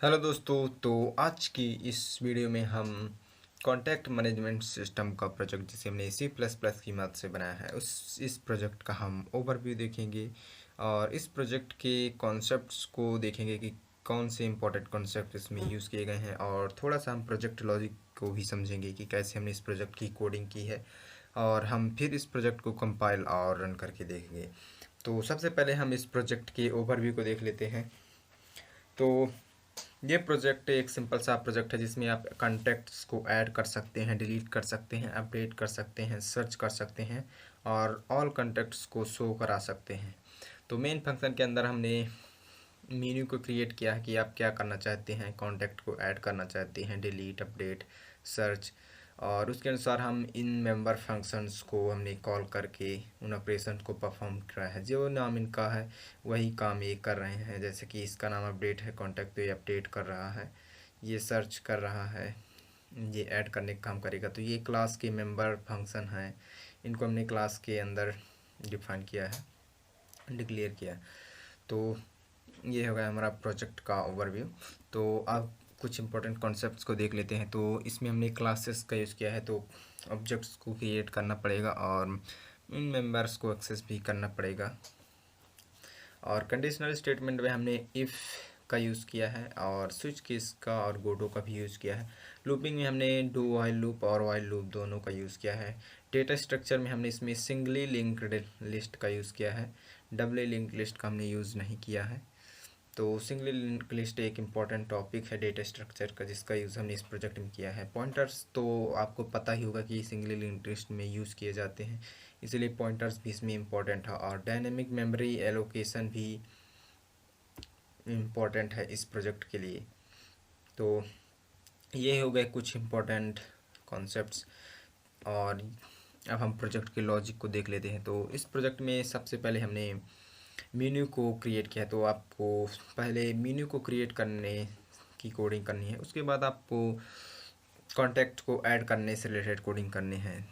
Hello दोस्तों। तो आज की इस वीडियो में हम कॉन्टैक्ट मैनेजमेंट सिस्टम का प्रोजेक्ट जिसे हमने C++ की मदद से बनाया है इस प्रोजेक्ट का हम ओवरव्यू देखेंगे और इस प्रोजेक्ट के कॉन्सेप्ट्स को देखेंगे कि कौन से इंपॉर्टेंट कॉन्सेप्ट इसमें यूज़ किए गए हैं और थोड़ा सा हम प्रोजेक्ट लॉजिक को भी समझेंगे कि कैसे हमने इस प्रोजेक्ट की कोडिंग की है और हम फिर इस प्रोजेक्ट को कंपाइल और रन करके देखेंगे। तो सबसे पहले हम इस प्रोजेक्ट के ओवरव्यू को देख लेते हैं। तो ये प्रोजेक्ट एक सिंपल सा प्रोजेक्ट है जिसमें आप कॉन्टैक्ट्स को ऐड कर सकते हैं, डिलीट कर सकते हैं, अपडेट कर सकते हैं, सर्च कर सकते हैं और ऑल कॉन्टैक्ट्स को शो करा सकते हैं। तो मेन फंक्शन के अंदर हमने मेन्यू को क्रिएट किया है कि आप क्या करना चाहते हैं, कॉन्टैक्ट को ऐड करना चाहते हैं, डिलीट, अपडेट, सर्च और उसके अनुसार हम इन मेंबर फंक्शंस को हमने कॉल करके उन ऑपरेशन को परफॉर्म करा है। जो नाम इनका है वही काम ये कर रहे हैं। जैसे कि इसका नाम अपडेट है, कॉन्टैक्ट तो ये अपडेट कर रहा है, ये सर्च कर रहा है, ये ऐड करने का काम करेगा। तो ये क्लास के मेंबर फंक्शन हैं, इनको हमने क्लास के अंदर डिफाइन किया है, डिक्लेयर किया है। तो ये हो गया हमारा प्रोजेक्ट का ओवरव्यू। तो अब कुछ इंपॉर्टेंट कॉन्सेप्ट्स को देख लेते हैं। तो इसमें हमने क्लासेस का यूज़ किया है, तो ऑब्जेक्ट्स को क्रिएट करना पड़ेगा और इन मेंबर्स को एक्सेस भी करना पड़ेगा। और कंडीशनल स्टेटमेंट में हमने इफ़ का यूज़ किया है और स्विच केस का और गोडो का भी यूज़ किया है। लूपिंग में हमने डू वाइल लूप और वाइल लूप दोनों का यूज़ किया है। डेटा स्ट्रक्चर में हमने इसमें सिंगली लिंक्ड लिस्ट का यूज़ किया है, डबली लिंक्ड लिस्ट का हमने यूज़ नहीं किया है। तो सिंगल लिंक्ड लिस्ट एक इम्पॉर्टेंट टॉपिक है डेटा स्ट्रक्चर का जिसका यूज़ हमने इस प्रोजेक्ट में किया है। पॉइंटर्स तो आपको पता ही होगा कि सिंगल लिंक्ड लिस्ट में यूज़ किए जाते हैं, इसलिए पॉइंटर्स भी इसमें इम्पॉर्टेंट है। और डायनेमिक मेमोरी एलोकेशन भी इम्पॉर्टेंट है इस प्रोजेक्ट के लिए। तो ये हो गए कुछ इम्पॉर्टेंट कॉन्सेप्ट्स और अब हम प्रोजेक्ट के लॉजिक को देख लेते हैं। तो इस प्रोजेक्ट में सबसे पहले हमने मेन्यू को क्रिएट किया। तो आपको पहले मेन्यू को क्रिएट करने की कोडिंग करनी है, उसके बाद आपको कॉन्टैक्ट को ऐड करने से रिलेटेड कोडिंग करनी है।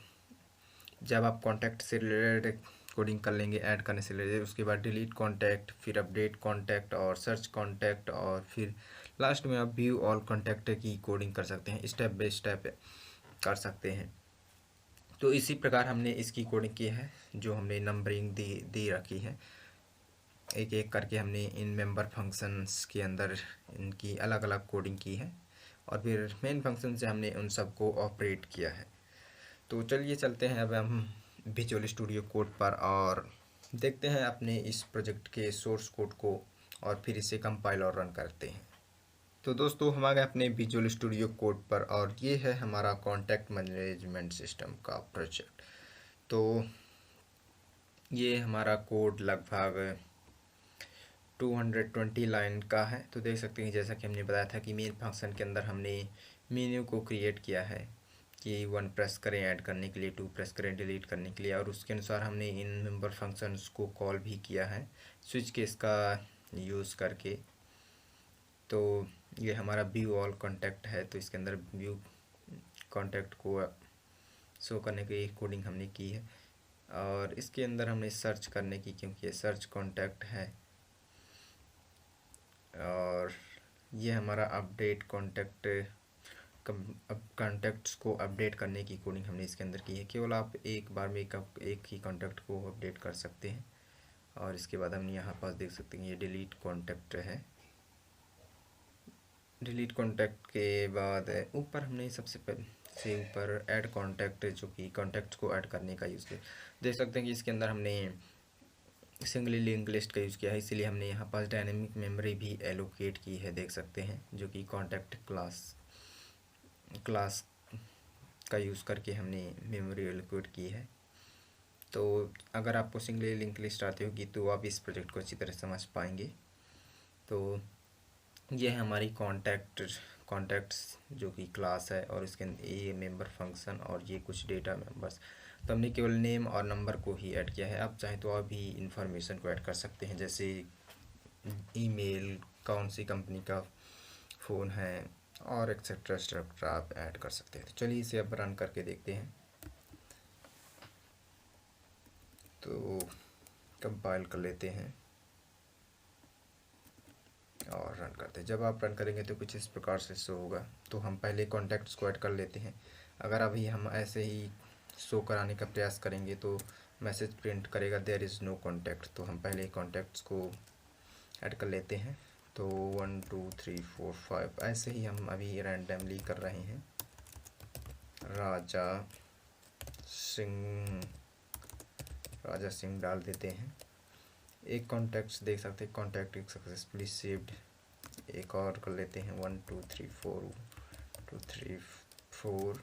जब आप कॉन्टैक्ट से रिलेटेड कोडिंग कर लेंगे ऐड करने से रिलेटेड, उसके बाद डिलीट कॉन्टैक्ट, फिर अपडेट कॉन्टैक्ट और सर्च कॉन्टैक्ट और फिर लास्ट में आप व्यू ऑल कॉन्टैक्ट की कोडिंग कर सकते हैं, स्टेप बाय स्टेप कर सकते हैं। तो इसी प्रकार हमने इसकी कोडिंग की है, जो हमने नंबरिंग दी रखी है। एक एक करके हमने इन मेंबर फंक्शंस के अंदर इनकी अलग अलग कोडिंग की है और फिर मेन फंक्शन से हमने उन सबको ऑपरेट किया है। तो चलिए चलते हैं अब हम विजुअल स्टूडियो कोड पर और देखते हैं अपने इस प्रोजेक्ट के सोर्स कोड को और फिर इसे कंपाइल और रन करते हैं। तो दोस्तों हम आ गए अपने विजुअल स्टूडियो कोड पर और ये है हमारा कॉन्टैक्ट मैनेजमेंट सिस्टम का प्रोजेक्ट। तो ये हमारा कोड लगभग 220 लाइन का है। तो देख सकते हैं जैसा कि हमने बताया था कि मेन फंक्शन के अंदर हमने मेन्यू को क्रिएट किया है कि 1 प्रेस करें ऐड करने के लिए, 2 प्रेस करें डिलीट करने के लिए और उसके अनुसार हमने इन मेंबर फंक्शंस को कॉल भी किया है स्विच केस का यूज़ करके। तो ये हमारा व्यू ऑल कॉन्टैक्ट है, तो इसके अंदर व्यू कॉन्टैक्ट को शो करने की कोडिंग हमने की है और इसके अंदर हमने सर्च करने की, क्योंकि ये सर्च कॉन्टैक्ट है। और ये हमारा अपडेट कॉन्टैक्ट, अब कॉन्टैक्ट्स को अपडेट करने की कोडिंग हमने इसके अंदर की है। केवल आप एक बार में एक ही कॉन्टैक्ट को अपडेट कर सकते हैं। और इसके बाद हमने यहाँ पास देख सकते हैं ये डिलीट कॉन्टैक्ट है। डिलीट कॉन्टैक्ट के बाद ऊपर हमने सबसे पहले से ऊपर ऐड कॉन्टैक्ट, जो कि कॉन्टैक्ट्स को ऐड करने का यूज़ किया। देख सकते हैं कि इसके अंदर हमने सिंगली लिंक लिस्ट का यूज़ किया है, इसीलिए हमने यहाँ पास डायनेमिक मेमोरी भी एलोकेट की है, देख सकते हैं, जो कि कॉन्टैक्ट क्लास का यूज़ करके हमने मेमोरी एलोकेट की है। तो अगर आपको सिंगली लिंक लिस्ट आती होगी तो आप इस प्रोजेक्ट को अच्छी तरह समझ पाएंगे। तो ये है हमारी कॉन्टैक्ट्स जो कि क्लास है और इसके ये मेंबर फंक्शन और ये कुछ डेटा मेंबर्स। तो हमने केवल नेम और नंबर को ही ऐड किया है। आप चाहें तो आप भी इंफॉर्मेशन को ऐड कर सकते हैं, जैसे ईमेल, कौन सी कंपनी का फ़ोन है और एक्सेट्रा एक्सेट्रा आप ऐड कर सकते हैं। तो चलिए इसे अब रन करके देखते हैं। तो कंपाइल कर लेते हैं। और रन करते हैं। जब आप रन करेंगे तो कुछ इस प्रकार से शो होगा। तो हम पहले कॉन्टैक्ट्स को ऐड कर लेते हैं। अगर अभी हम ऐसे ही शो कराने का प्रयास करेंगे तो मैसेज प्रिंट करेगा देयर इज़ नो कॉन्टैक्ट। तो हम पहले कॉन्टैक्ट्स को ऐड कर लेते हैं। तो 1 2 3 4 5 ऐसे ही हम अभी रैंडमली कर रहे हैं। राजा सिंह डाल देते हैं। एक कॉन्टैक्ट्स देख सकते हैं, कॉन्टैक्ट सक्सेसफुली सेव्ड। एक और कर लेते हैं 1 2 3 4 2 3 4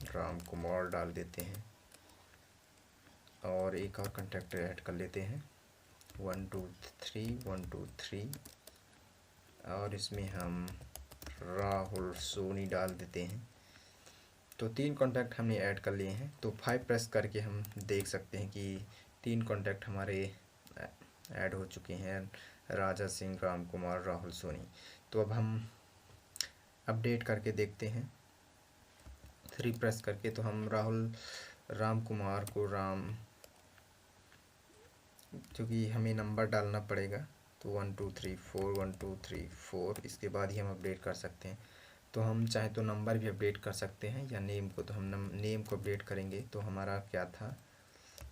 राम कुमार डाल देते हैं। और एक और कॉन्टैक्ट ऐड कर लेते हैं 1 2 3 1 2 3 और इसमें हम राहुल सोनी डाल देते हैं। तो 3 कॉन्टैक्ट हमने ऐड कर लिए हैं। तो 5 प्रेस करके हम देख सकते हैं कि 3 कॉन्टैक्ट हमारे ऐड हो चुके हैं, राजा सिंह, राम कुमार, राहुल सोनी। तो अब हम अपडेट करके देखते हैं 3 प्रेस करके। तो हम राम कुमार को क्योंकि हमें नंबर डालना पड़ेगा, तो 1 2 3 4 1 2 3 4 इसके बाद ही हम अपडेट कर सकते हैं। तो हम चाहे तो नंबर भी अपडेट कर सकते हैं या नेम को। तो हम नेम को अपडेट करेंगे। तो हमारा क्या था,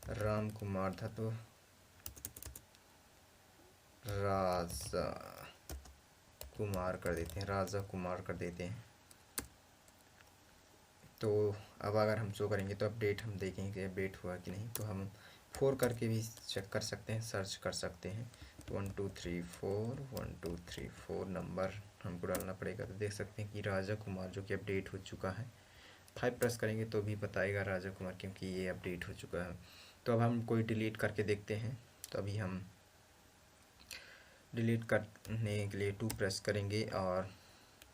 राम कुमार था, तो राजा कुमार कर देते हैं, राजा कुमार कर देते हैं। तो अब अगर हम शो करेंगे तो अपडेट हम देखेंगे कि अपडेट हुआ कि नहीं। तो हम 4 करके भी चेक कर सकते हैं, सर्च कर सकते हैं। 1 2 3 4 1 2 3 4 नंबर हमको डालना पड़ेगा। तो देख सकते हैं कि राजा कुमार जो कि अपडेट हो चुका है। 5 प्रेस करेंगे तो भी बताएगा राजा कुमार, क्योंकि ये अपडेट हो चुका है। तो अब हम कोई डिलीट करके देखते हैं। तो अभी हम डिलीट करने के लिए 2 प्रेस करेंगे और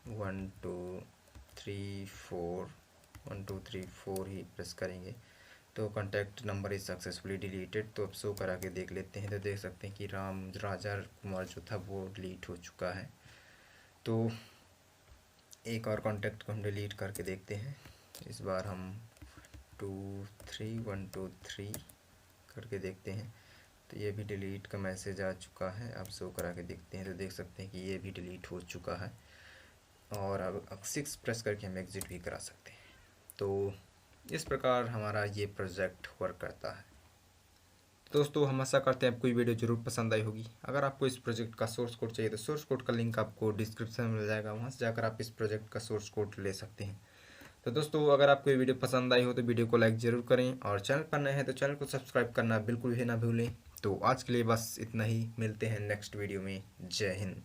1 2 3 4 1 2 3 4 ही प्रेस करेंगे। तो contact number is successfully deleted. तो अब शो करा के देख लेते हैं। तो देख सकते हैं कि राजा कुमार जो था वो डिलीट हो चुका है। तो एक और कॉन्टैक्ट को हम डिलीट करके देखते हैं। इस बार हम 2 3 1 2 3 करके देखते हैं। तो ये भी डिलीट का मैसेज आ चुका है। अब शो करा के देखते हैं। तो देख सकते हैं कि ये भी डिलीट हो चुका है। और अब 6 प्रेस करके हम एग्ज़िट भी करा सकते हैं। तो इस प्रकार हमारा ये प्रोजेक्ट वर्क करता है। दोस्तों, हम आशा करते हैं आपको ये वीडियो ज़रूर पसंद आई होगी। अगर आपको इस प्रोजेक्ट का सोर्स कोड चाहिए तो सोर्स कोड का लिंक आपको डिस्क्रिप्शन में मिल जाएगा, वहाँ से जाकर आप इस प्रोजेक्ट का सोर्स कोड ले सकते हैं। तो दोस्तों, अगर आपको ये वीडियो पसंद आई हो तो वीडियो को लाइक ज़रूर करें, और चैनल पर नए हैं तो चैनल को सब्सक्राइब करना बिल्कुल भी ना भूलें। तो आज के लिए बस इतना ही, मिलते हैं नेक्स्ट वीडियो में। जय हिंद।